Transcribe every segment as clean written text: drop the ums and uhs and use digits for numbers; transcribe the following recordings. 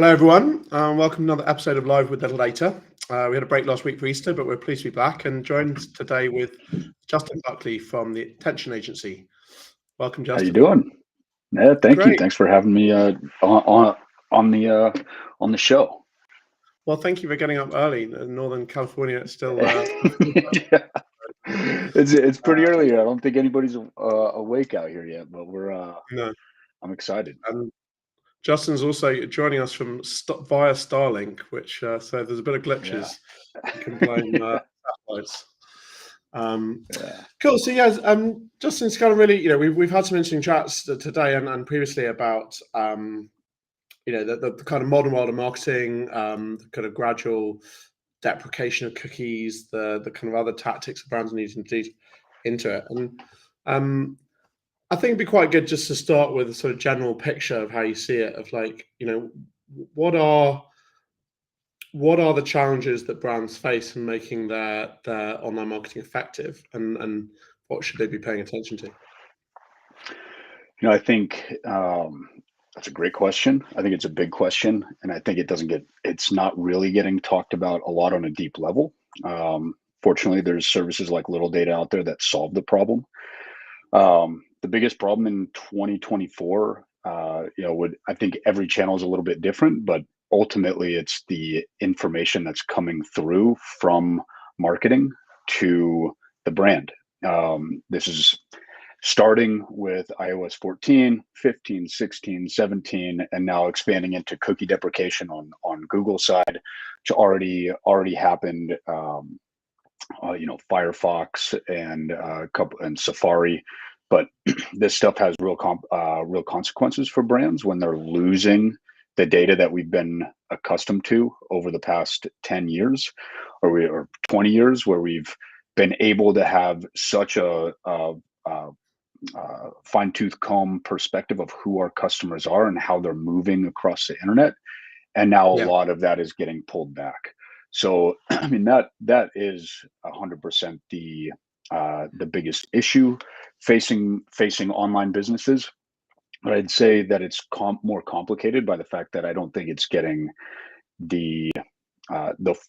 Hello, everyone. Welcome to another episode of Live with Littledata. We had a break last week for Easter, but we're pleased to be back and joined today with Justin Buckley from the ATTN Agency. Welcome, Justin. How you doing? Yeah, thank you. Great. Thanks for having me on the show. Well, thank you for getting up early. In Northern California, it's still Yeah. It's pretty early here. I don't think anybody's awake out here yet, but we're no. I'm excited. Justin's also joining us from via Starlink, which so there's a bit of glitches. Yeah. You can blame satellites. Cool. So yeah, Justin's kind of really, we've had some interesting chats today and previously about the kind of modern world of marketing, the kind of gradual deprecation of cookies, the kind of other tactics that brands need to do into it. And I think it'd be quite good just to start with a sort of general picture of how you see it, of like, what are the challenges that brands face in making their online marketing effective, and what should they be paying attention to? I think that's a great question. I think it's a big question, and I think it's not really getting talked about a lot on a deep level. Fortunately, there's services like Littledata out there that solve the problem. The biggest problem in 2024, I think every channel is a little bit different, but ultimately it's the information that's coming through from marketing to the brand. This is starting with iOS 14, 15, 16, 17, and now expanding into cookie deprecation on Google side, which already happened. Firefox and Safari, but this stuff has real consequences for brands when they're losing the data that we've been accustomed to over the past 10 years or 20 years, where we've been able to have such a fine-tooth comb perspective of who our customers are and how they're moving across the internet. And now a lot of that is getting pulled back. So, I mean, that is 100% the biggest issue facing online businesses. But I'd say that it's more complicated by the fact that I don't think it's getting the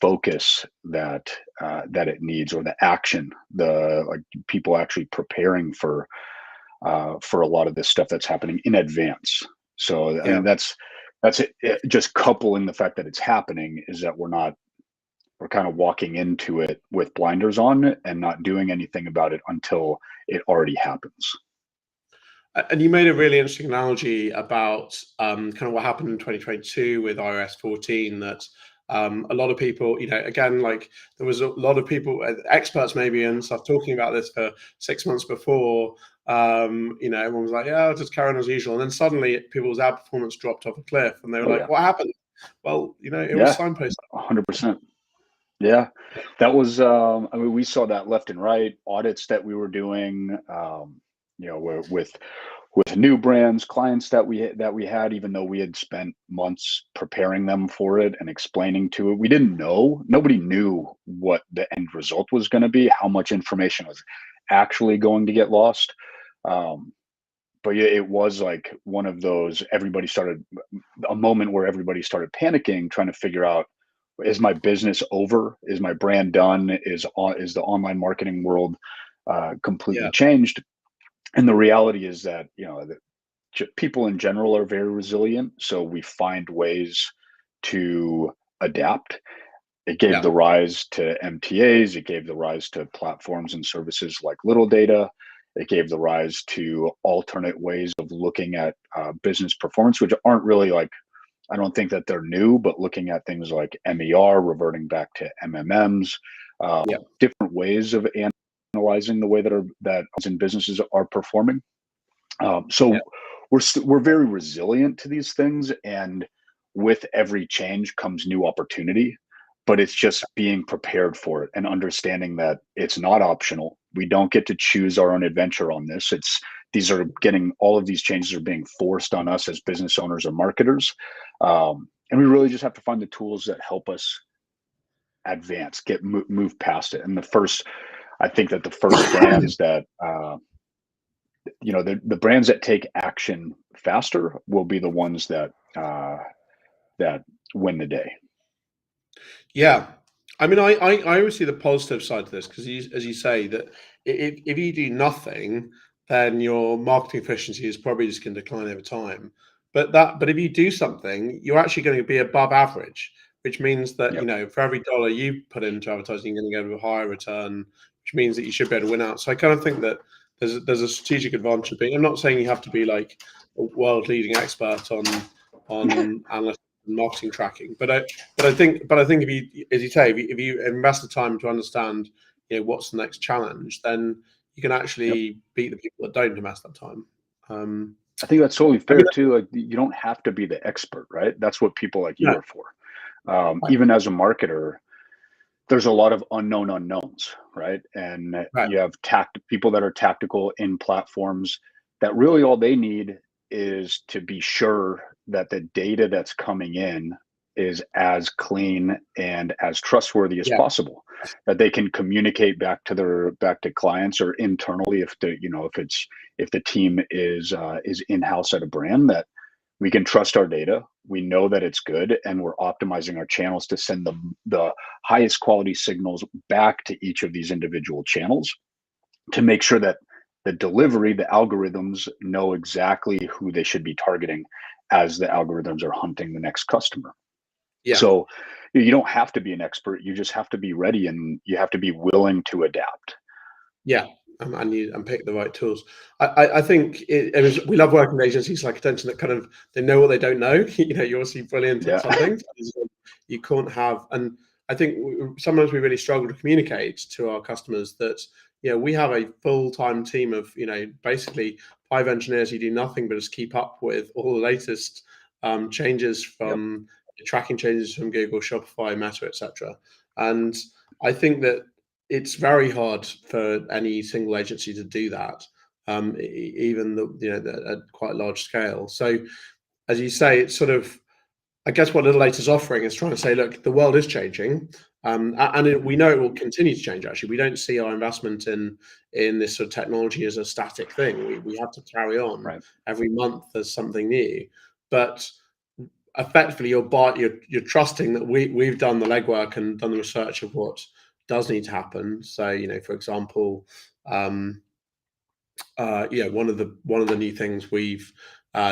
focus that it needs, or the action, people actually preparing for a lot of this stuff that's happening in advance. So I mean, that's it. Just coupling the fact that it's happening is that we're kind of walking into it with blinders on and not doing anything about it until it already happens. And you made a really interesting analogy about kind of what happened in 2022 with iOS 14, that a lot of people, again, like there was a lot of people, experts maybe and stuff, talking about this for 6 months before. Everyone was like, yeah, I'll just carry on as usual. And then suddenly people's ad performance dropped off a cliff and they were like, what happened? Well, it was signposted. 100%. Yeah, that was, we saw that left and right, audits that we were doing, with new brands, clients that we had, even though we had spent months preparing them for it and explaining to it. We didn't know, nobody knew what the end result was going to be, how much information was actually going to get lost. But yeah, it was like one of those, a moment where everybody started panicking, trying to figure out, is my business over? Is my brand done? Is the online marketing world completely changed? And the reality is that people in general are very resilient, so we find ways to adapt. It gave the rise to MTAs. It gave the rise to platforms and services like Littledata. It gave the rise to alternate ways of looking at business performance, which aren't really I don't think that they're new, but looking at things like MER, reverting back to MMMs, different ways of analyzing the way that businesses are performing. We're very resilient to these things, and with every change comes new opportunity. But it's just being prepared for it and understanding that it's not optional. We don't get to choose our own adventure on this. All of these changes are being forced on us as business owners or marketers. And we really just have to find the tools that help us advance, move past it. And I think that the first brands that, the brands that take action faster will be the ones that that win the day. Yeah. I mean, I always see the positive side to this because, as you say, that if you do nothing, then your marketing efficiency is probably just going to decline over time. But if you do something, you're actually going to be above average, which means that, Yep. you know, for every dollar you put into advertising, you're going to get a higher return, which means that you should be able to win out. So I kind of think that there's a strategic advantage of being. I'm not saying you have to be like a world leading expert on analytics and marketing tracking, but I think if you, as you say, if you invest the time to understand, you know, what's the next challenge, then you can actually beat the people that don't invest that time. I think that's totally I fair mean, too. Like, you don't have to be the expert, right? That's what people like you no, are for. right, Even as a marketer, there's a lot of unknown unknowns, right? And right, you have people that are tactical in platforms that really all they need is to be sure that the data that's coming in is as clean and as trustworthy as yeah, possible, that they can communicate back to clients or internally, if the team is in-house at a brand, that we can trust our data. We know that it's good, and we're optimizing our channels to send the highest quality signals back to each of these individual channels to make sure that the algorithms know exactly who they should be targeting as the algorithms are hunting the next customer. yeah. So you don't have to be an expert. You just have to be ready, and you have to be willing to adapt. Yeah, and pick the right tools. I think we love working with agencies like Attention that kind of they know what they don't know. You know, you're obviously brilliant at Yeah. something. You can't have, and I think sometimes we really struggle to communicate to our customers that, you know, we have a full-time team of, you know, basically 5 engineers who do nothing but just keep up with all the latest changes Yep. from tracking changes from Google, Shopify, Meta, etc. And I think that it's very hard for any single agency to do that, even at quite large scale. So, as you say, it's sort of, I guess what Littledata is offering is trying to say, look, the world is changing, we know it will continue to change. Actually, we don't see our investment in this sort of technology as a static thing. We have to carry on. Right. Every month there's something new, but effectively you're trusting that we've done the legwork and done the research of what does need to happen. So, you know, for example, one of the new things we've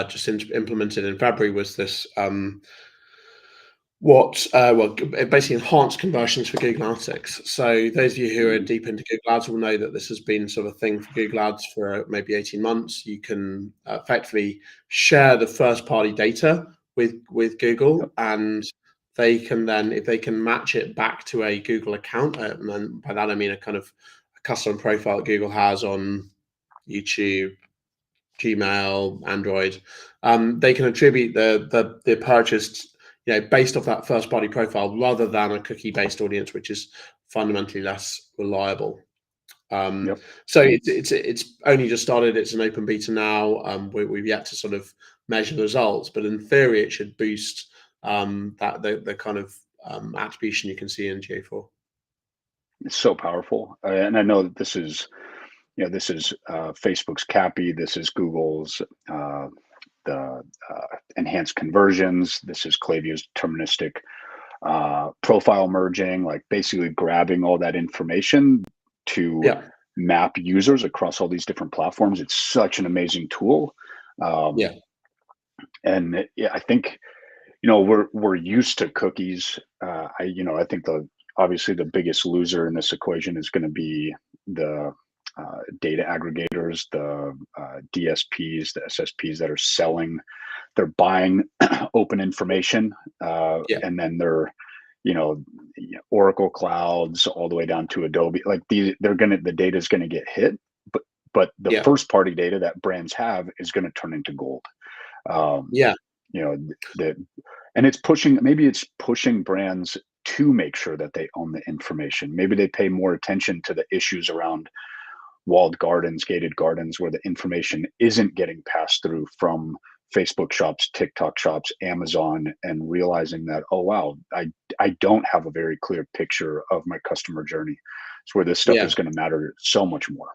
just implemented in February was this basically enhanced conversions for Google Analytics. So those of you who are deep into Google Ads will know that this has been sort of a thing for Google Ads for maybe 18 months. You can effectively share the first party data with Google, Yep. and they can then, if they can match it back to a Google account, and by that I mean a kind of a custom profile that Google has on YouTube, Gmail, Android, they can attribute the purchased, you know, based off that first party profile rather than a cookie based audience, which is fundamentally less reliable. Yep. So it's only just started. It's an open beta now. We've yet to sort of measure the results, but in theory, it should boost the kind of attribution you can see in GA4. It's so powerful, and I know that this is Facebook's CAPI. This is Google's the enhanced conversions. This is Klaviyo's deterministic profile merging, like basically grabbing all that information to Yeah, map users across all these different platforms. It's such an amazing tool. yeah, And I think, we're used to cookies. I think obviously the biggest loser in this equation is going to be the data aggregators, the DSPs, the SSPs that are they're buying open information, yeah, and then they're, Oracle clouds all the way down to Adobe. Like the data is gonna get hit, but the yeah, first party data that brands have is going to turn into gold. Um, yeah, you know, that, and maybe it's pushing brands to make sure that they own the information. Maybe they pay more attention to the issues around walled gardens, gated gardens, where the information isn't getting passed through from Facebook shops, TikTok shops, Amazon, and realizing that, oh wow, I don't have a very clear picture of my customer journey. It's where this stuff yeah. is going to matter so much more.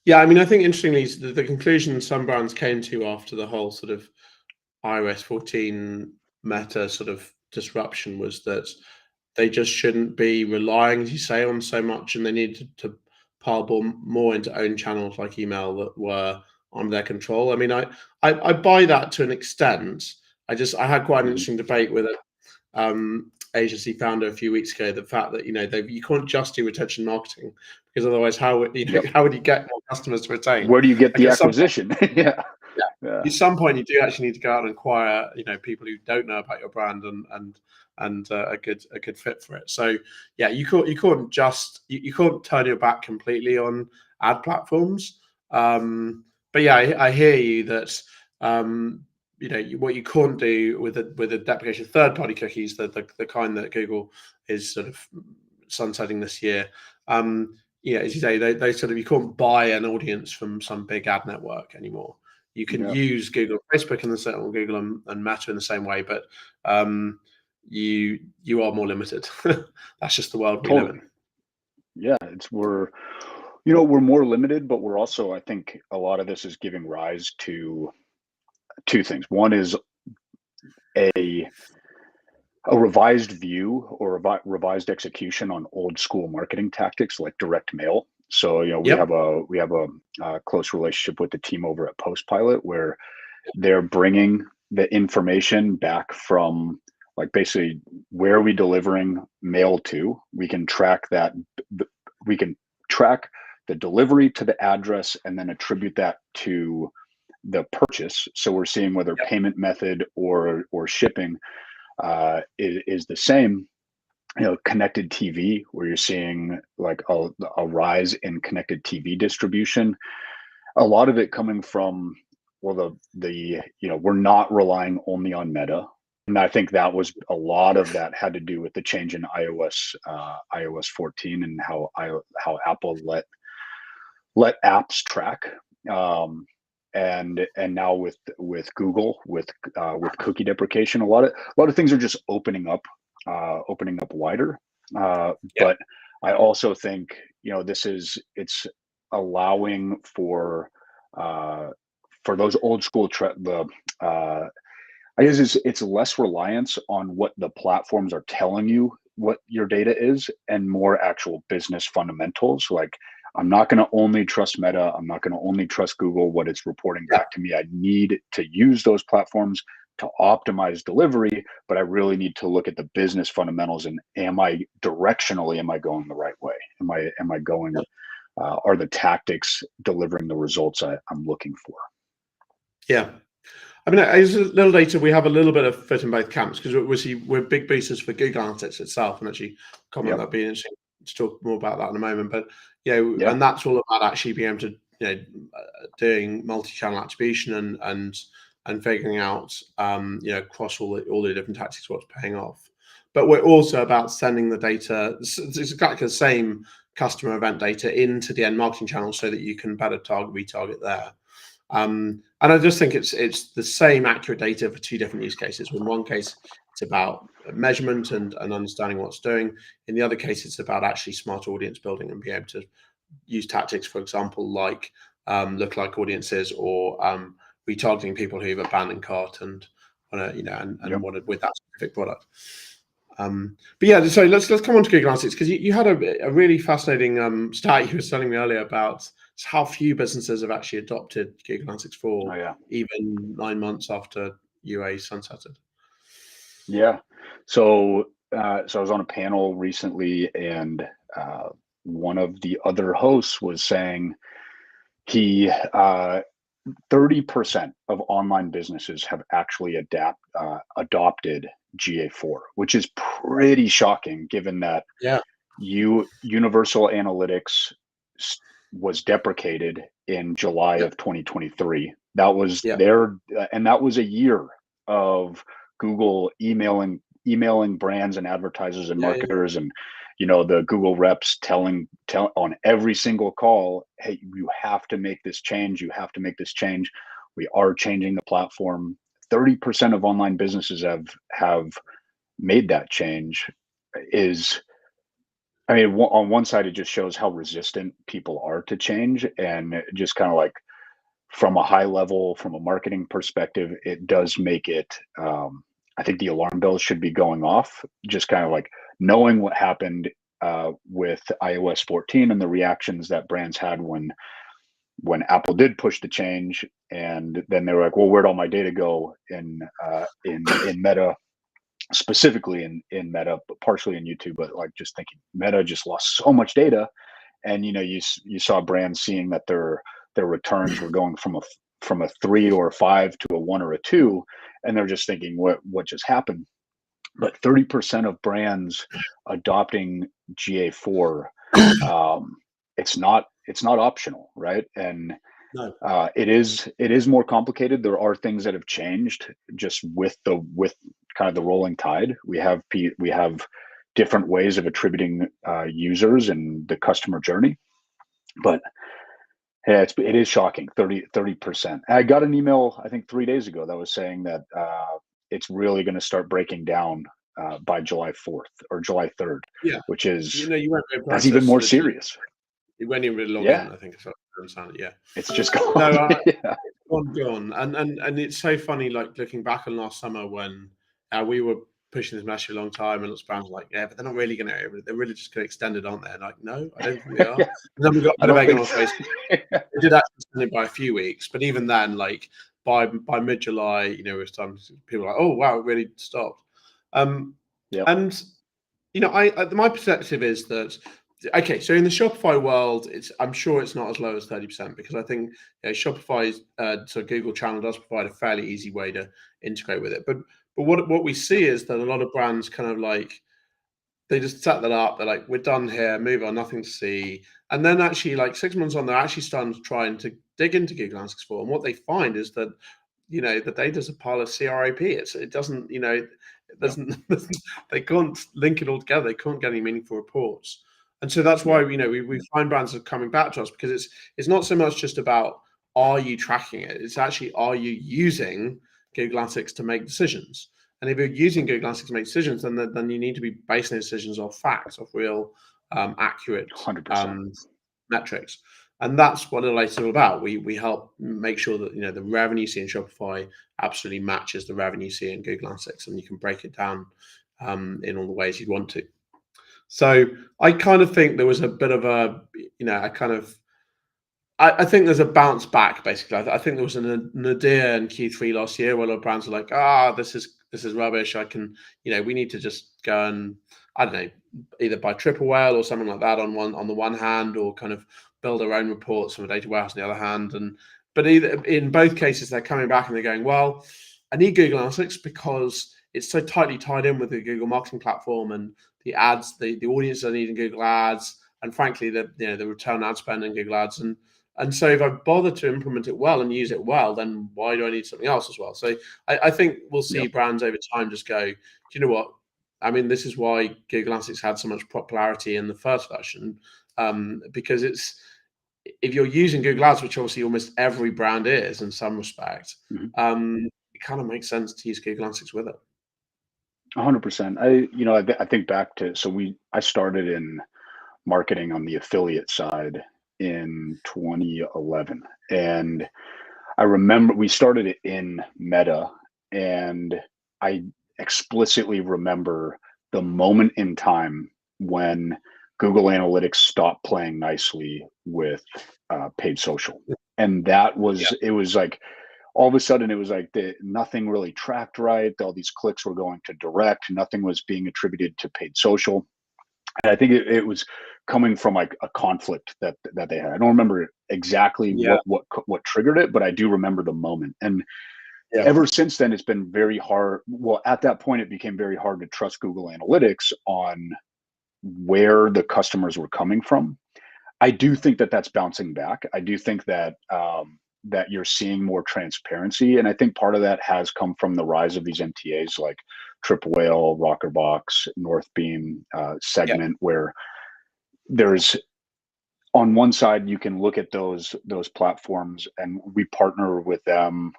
Yeah, I mean, I think interestingly, the conclusion some brands came to after the whole sort of iOS 14 Meta sort of disruption was that they just shouldn't be relying, as you say, on so much, and they needed to pile more into own channels like email that were under their control. I mean, I buy that to an extent. I had quite an interesting debate with a agency founder a few weeks ago. The fact that you can't just do retention marketing, because otherwise, how would you get more customers to retain? Where do you get Like the acquisition? Yeah. At some point, you do actually need to go out and acquire, people who don't know about your brand and a good fit for it. So yeah, you can't turn your back completely on ad platforms. But yeah, I hear you that what you can't do with the deprecation of third-party cookies, the kind that Google is sort of sunsetting this year. As you say, they sort of, you can't buy an audience from some big ad network anymore. You can use Google, Facebook, and Google and Meta in the same way, but you are more limited. That's just the world we live in. Yeah, we're more limited, but we're also, I think, a lot of this is giving rise to two things. One is a revised view or revised execution on old school marketing tactics like direct mail. So we have a close relationship with the team over at Postpilot, where they're bringing the information back from, like, basically, where are we delivering mail to? We can track that. We can track the delivery to the address and then attribute that to the purchase. So we're seeing whether payment method or shipping is the same. Connected TV, where you're seeing like a rise in connected TV distribution. A lot of it coming from, well, we're not relying only on Meta. And I think that was a lot of that had to do with the change in iOS 14 and how Apple let apps track. And now with Google with cookie deprecation, a lot of things are just opening up wider. But I also think it's allowing for those old school I guess it's less reliance on what the platforms are telling you what your data is, and more actual business fundamentals. Like, I'm not going to only trust Meta. I'm not going to only trust Google, what it's reporting back to me. I need to use those platforms to optimize delivery, but I really need to look at the business fundamentals and am I going the right way? Am I going, are the tactics delivering the results I'm looking for? Yeah. I mean, as Littledata, we have a little bit of foot in both camps, because we're big boosters for Google Analytics itself, and actually that'd be interesting to talk more about that in a moment. But and that's all about actually being able to doing multi-channel attribution and figuring out across all the different tactics what's paying off. But we're also about sending the data. It's exactly the same customer event data into the end marketing channel so that you can better retarget there. And I just think it's the same accurate data for two different use cases. In one case, it's about measurement and understanding what's doing. In the other case, it's about actually smart audience building and being able to use tactics, for example, like lookalike audiences or retargeting people who've abandoned cart and wanted with that specific product. But yeah, so let's come on to Google Analytics, because you had a really fascinating stat you were telling me earlier about how few businesses have actually adopted Google Analytics 4, even 9 months after UA sunsetted. Yeah. So I was on a panel recently, and one of the other hosts was saying 30% of online businesses have actually adopted GA4, which is pretty shocking, given that Universal Analytics was deprecated in July of 2023. That was and that was a year of Google emailing brands and advertisers and marketers and the Google reps telling on every single call, hey, you have to make this change. You have to make this change. We are changing the platform. 30% of online businesses have made that change. On one side, it just shows how resistant people are to change, and just kind of like, from a high level, from a marketing perspective, it does make it I think the alarm bells should be going off, just kind of like knowing what happened with iOS 14 and the reactions that brands had when Apple did push the change, and then they were like, "Well, where'd all my data go in Meta, specifically in Meta, but partially in YouTube?" But like just thinking, Meta just lost so much data, and you saw brands seeing that their returns were going from a 3 or a 5 to a 1 or a 2, and they're just thinking, what just happened? But 30% of brands adopting GA4, it's not optional, right? And No. it is more complicated. There are things that have changed just with kind of the rolling tide. We have different ways of attributing users and the customer journey, but yeah, it is shocking. 30%. I got an email, I think 3 days ago, that was saying that it's really going to start breaking down by July 4th or July 3rd, Yeah. which is You won't be able to that's even access more literally. serious. You won't even really log Yeah, in, I think, if I understand it. Yeah. it's just gone. No, Yeah. gone. And it's so funny, like looking back on last summer when we were pushing this message a long time, and lots of brands were like, yeah, but they're not really going to. They're really just going to extend it, aren't they? And like, no, I don't think they are. And then we got a I bit of don't egg on think our so. face. We did actually extend it by a few weeks, but even then, like by mid-July, it was time. People were like, oh wow, it really stopped. Yep. And my perspective is that, okay, so in the Shopify world, I'm sure it's not as low as 30%, because I think Shopify's so Google channel does provide a fairly easy way to integrate with it. But what we see is that a lot of brands kind of like, they just set that up. They're like, we're done here, move on, nothing to see. And then actually, like 6 months on, they're actually starting to try and to dig into Google Analytics 4. And what they find is that the data's a pile of CRAP. It doesn't, it doesn't, they can't link it all together. They can't get any meaningful reports. And so that's why, we find brands are coming back to us, because it's not so much just about, are you tracking it? It's actually, are you using Google Analytics to make decisions? And if you're using Google Analytics to make decisions, then you need to be basing those decisions off facts, off real, accurate 100%. metrics. And that's what Littledata is all about. We help make sure that the revenue you see in Shopify absolutely matches the revenue you see in Google Analytics, and you can break it down in all the ways you'd want to. So I kind of think there was a bit of I think there's a bounce back, basically. I think there was an nadir in Q3 last year where a lot of brands are like, this is rubbish. We need to just go and, I don't know, either buy Triple Whale or something like that on the one hand, or kind of build our own reports from a data warehouse on the other hand. But in both cases, they're coming back and they're going, well, I need Google Analytics because it's so tightly tied in with the Google marketing platform and the ads, the audience are needing Google Ads, and frankly, the return on ad spend in Google Ads. And so if I bother to implement it well and use it well, then why do I need something else as well? So I think we'll see brands over time just go, do you know what? I mean, this is why Google Analytics had so much popularity in the first version, because if you're using Google Ads, which obviously almost every brand is in some respect, it kind of makes sense to use Google Analytics with it. 100%. I think back to, I started in marketing on the affiliate side in 2011, and I remember we started it in Meta, and I explicitly remember the moment in time when Google Analytics stopped playing nicely with paid social, and that was it was like all of a sudden it was like nothing really tracked right. All these clicks were going to direct, nothing was being attributed to paid social. And I think it was coming from like a conflict that they had. I don't remember exactly what triggered it, but I do remember the moment. And ever since then, it's been very hard. Well, at that point, it became very hard to trust Google Analytics on where the customers were coming from. I do think that that's bouncing back. I do think that that you're seeing more transparency, and I think part of that has come from the rise of these MTAs like Triple Whale, Rockerbox, Northbeam, Segment, where there's on one side you can look at those platforms, and we partner with them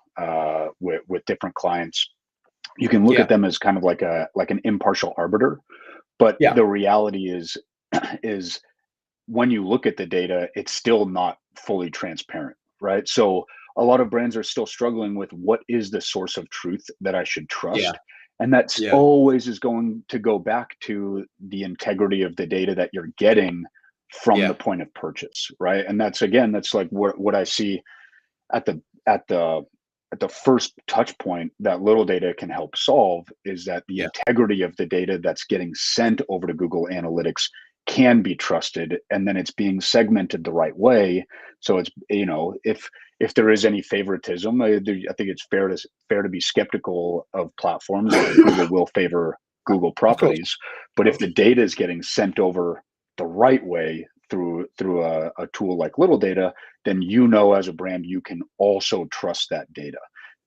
with different clients. You can look at them as kind of like an impartial arbiter, but the reality is when you look at the data, it's still not fully transparent, right? So a lot of brands are still struggling with what is the source of truth that I should trust. And that's Yeah. always is going to go back to the integrity of the data that you're getting from the Yeah. point of purchase, right? And that's, again, that's like what I see at the at the at the first touch point that Littledata can help solve, is that the Yeah. integrity of the data that's getting sent over to Google Analytics can be trusted, and then it's being segmented the right way. So it's, if there is any favoritism, I think it's fair to be skeptical of platforms that Google will favor Google Of course. properties. But if the data is getting sent over the right way through a tool like Littledata, then as a brand you can also trust that data.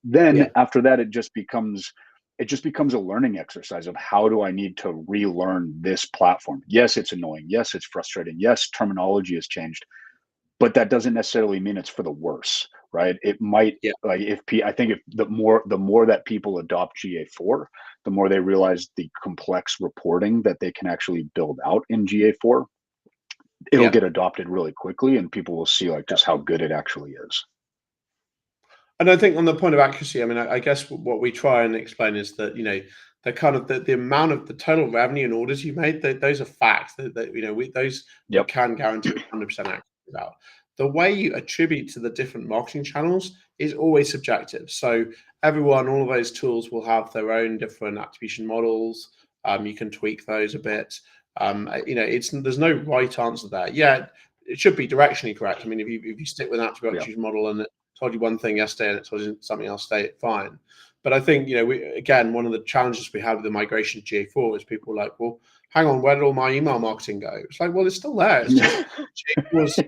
Then Yeah. after that, it just becomes a learning exercise of, how do I need to relearn this platform? Yes, it's annoying. Yes, it's frustrating. Yes, terminology has changed, but that doesn't necessarily mean it's for the worse, right? It might, Yeah. like, I think if the more that people adopt GA4, the more they realize the complex reporting that they can actually build out in GA4, it'll Yeah. get adopted really quickly, and people will see like just how good it actually is. And I think on the point of accuracy, I mean, I guess what we try and explain is that, the kind of the amount of the total revenue and orders you made, those are facts that we Yep. can guarantee 100% accurate about. The way you attribute to the different marketing channels is always subjective. So all of those tools will have their own different attribution models. You can tweak those a bit. There's no right answer there. Yeah, it should be directionally correct. I mean, if you stick with an attribution model and told you one thing yesterday and it told you something else today, fine. But I think, one of the challenges we had with the migration to GA4 is people were like, well, hang on, where did all my email marketing go? It's like, well, it's still there. It's just GA4 was,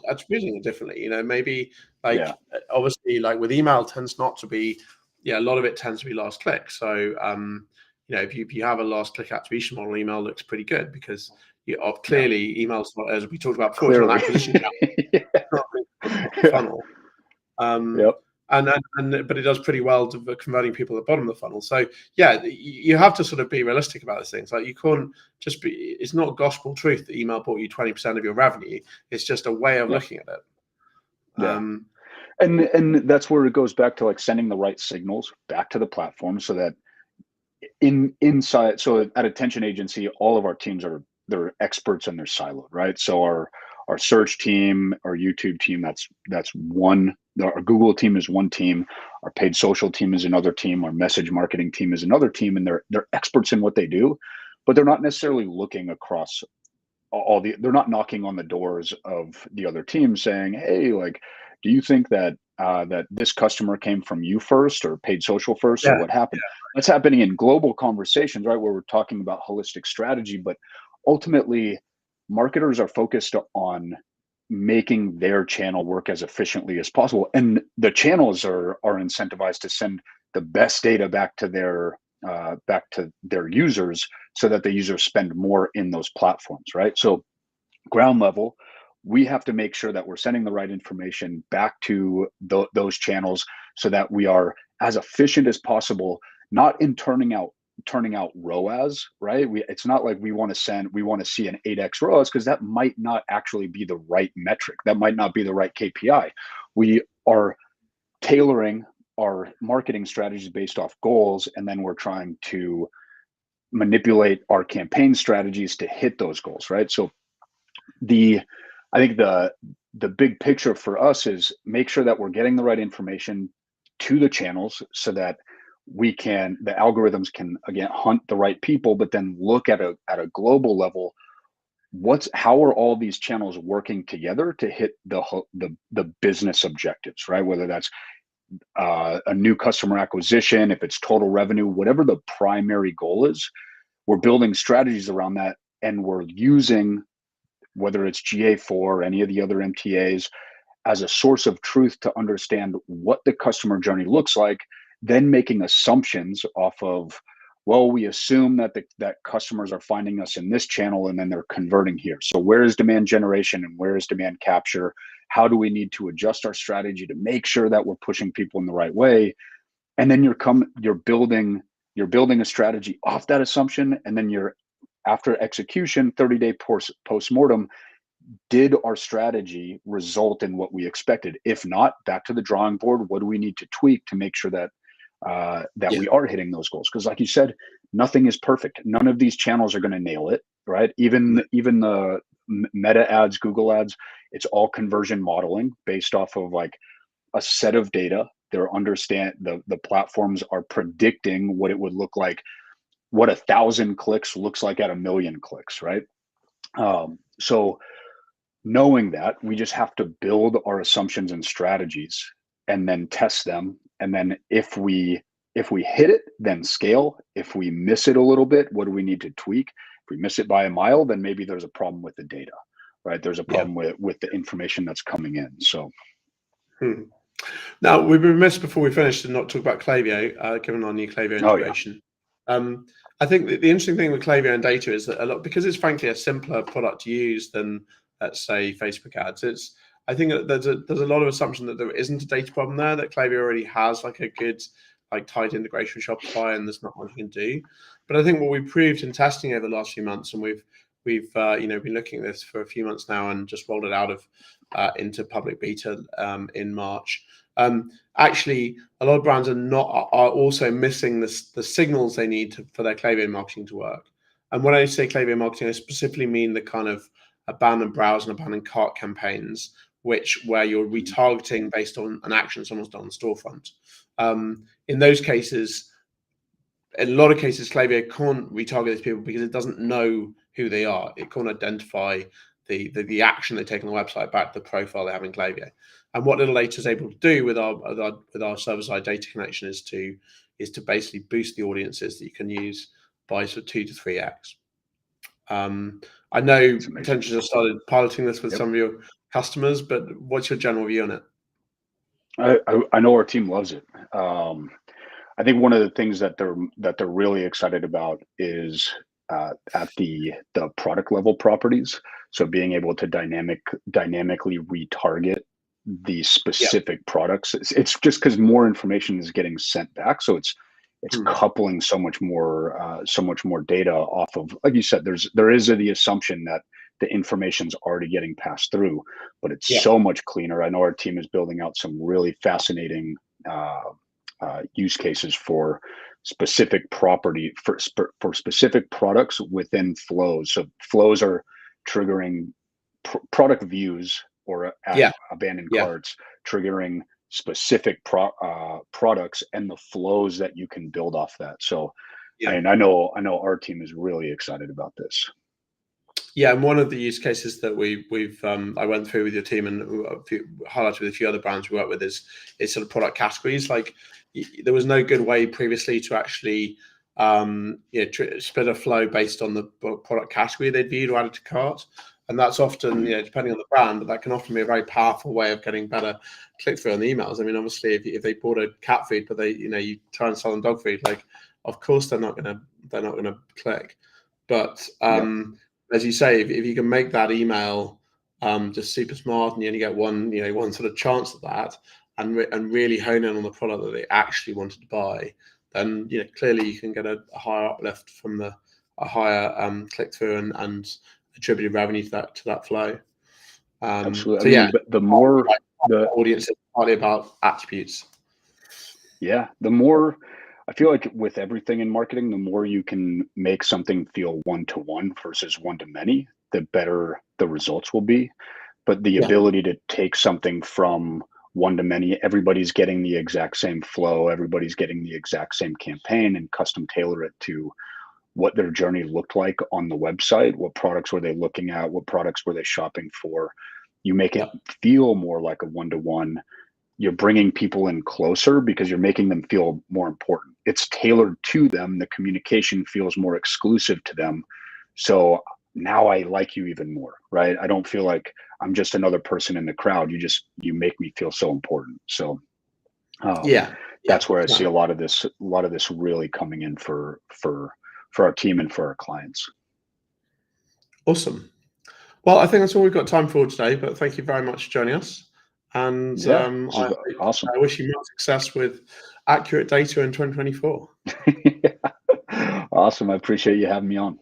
attributing it differently. Maybe Yeah. obviously, like with email, tends not to be, a lot of it tends to be last click. So, if you have a last click attribution model, email looks pretty good because clearly emails, as we talked about before, it's not an acquisition channel. Funnel. Yep. But it does pretty well to converting people at the bottom of the funnel. So yeah, you have to sort of be realistic about these things. Like, you can't just be, it's not gospel truth that email brought you 20% of your revenue. It's just a way of looking at it. Yeah. And that's where it goes back to, like, sending the right signals back to the platform, so that so at Attention Agency, all of our teams they're experts and they're siloed, right? So our search team, our YouTube team, that's one. Our Google team is one team. Our paid social team is another team. Our message marketing team is another team, and they're experts in what they do, but they're not necessarily looking across they're not knocking on the doors of the other team saying, hey, like, do you think that that this customer came from you first, or paid social first, or Yeah. what happened? That's happening in global conversations, right, where we're talking about holistic strategy. But ultimately, marketers are focused on making their channel work as efficiently as possible, and the channels are incentivized to send the best data back to their users, so that the users spend more in those platforms, right? So ground level, we have to make sure that we're sending the right information back to those channels, so that we are as efficient as possible, not in turning out ROAS, right? It's not like we want to see an 8x ROAS, because that might not actually be the right metric. That might not be the right KPI. We are tailoring our marketing strategies based off goals, and then we're trying to manipulate our campaign strategies to hit those goals, right? So I think the big picture for us is make sure that we're getting the right information to the channels, so that the algorithms can, again, hunt the right people, but then look at a global level. How are all these channels working together to hit the business objectives, right? Whether that's a new customer acquisition, if it's total revenue, whatever the primary goal is, we're building strategies around that, and we're using, whether it's GA4 or any of the other MTAs, as a source of truth to understand what the customer journey looks like, then making assumptions off of, well, we assume that customers are finding us in this channel, and then they're converting here. So where is demand generation and where is demand capture? How do we need to adjust our strategy to make sure that we're pushing people in the right way? And then you're building a strategy off that assumption, and then after execution, 30-day post-mortem, did our strategy result in what we expected? If not, back to the drawing board. What do we need to tweak to make sure that that we are hitting those goals. Because like you said, nothing is perfect. None of these channels are going to nail it, right? Even the Meta ads, Google ads, it's all conversion modeling based off of like a set of data. The platforms are predicting what it would look like, what 1,000 clicks looks like at 1,000,000 clicks, right? So knowing that, we just have to build our assumptions and strategies and then test them. And then if we hit it, then scale. If we miss it a little bit, what do we need to tweak? If we miss it by a mile, then maybe there's a problem with the data, right? There's a problem with the information that's coming in. So now we've been remiss before we finish to not talk about Klaviyo, given our new Klaviyo integration. I think the interesting thing with Klaviyo and data is that because it's frankly a simpler product to use than, let's say, Facebook ads. I think that there's a lot of assumption that there isn't a data problem there, that Klaviyo already has like a good tight integration with Shopify, and there's not much you can do. But I think what we've proved in testing over the last few months, and we've been looking at this for a few months now, and just rolled it out into public beta in March. Actually, a lot of brands are also missing the signals they need for their Klaviyo marketing to work. And when I say Klaviyo marketing, I specifically mean the kind of abandoned browse and abandoned cart campaigns, where you're retargeting based on an action someone's done on the storefront. In those cases, in a lot of cases, Klaviyo can't retarget these people because it doesn't know who they are. It can't identify the action they take on the website back to the profile they have in Klaviyo. And what Littledata is able to do with our server-side data connection is to basically boost the audiences that you can use by sort of 2 to 3x. I know potentially have started piloting this with some of your customers, but what's your general view on it? I know our team loves it. I think one of the things that they're really excited about is at the product level properties. So being able to dynamically retarget the specific products. It's just because more information is getting sent back, so it's coupling so much more data off of, like you said, there is the assumption that the information's already getting passed through, but it's so much cleaner. I know our team is building out some really fascinating use cases for specific for specific products within flows. So flows are triggering product views or abandoned carts, triggering specific products and the flows that you can build off that. So I know our team is really excited about this. Yeah, and one of the use cases that I went through with your team and highlighted with a few other brands we work with is sort of product categories. Like there was no good way previously to actually split a flow based on the product category they'd viewed or added to cart. And that's often, depending on the brand, but that can often be a very powerful way of getting better click through on the emails. I mean, obviously, if they bought a cat food, but you try and sell them dog food, like, of course they're not gonna click. But as you say, if you can make that email just super smart, and you only get one sort of chance at that, and really hone in on the product that they actually wanted to buy, then clearly you can get a higher uplift from a higher click through and attributed revenue to that flow. Absolutely. So but the more the audience is partly about attributes. Yeah, the more I feel like with everything in marketing, the more you can make something feel one-to-one versus one-to-many, the better the results will be. But the ability to take something from one-to-many, everybody's getting the exact same flow, everybody's getting the exact same campaign, and custom tailor it to what their journey looked like on the website, what products were they looking at, what products were they shopping for. You make it feel more like a one-to-one. You're bringing people in closer because you're making them feel more important. It's tailored to them. The communication feels more exclusive to them. So now I like you even more, right? I don't feel like I'm just another person in the crowd. You make me feel so important. So that's where I see a lot of this really coming in for our team and for our clients. Awesome. Well, I think that's all we've got time for today, but thank you very much for joining us. And awesome. I wish you much success with accurate data in 2024. Awesome. I appreciate you having me on.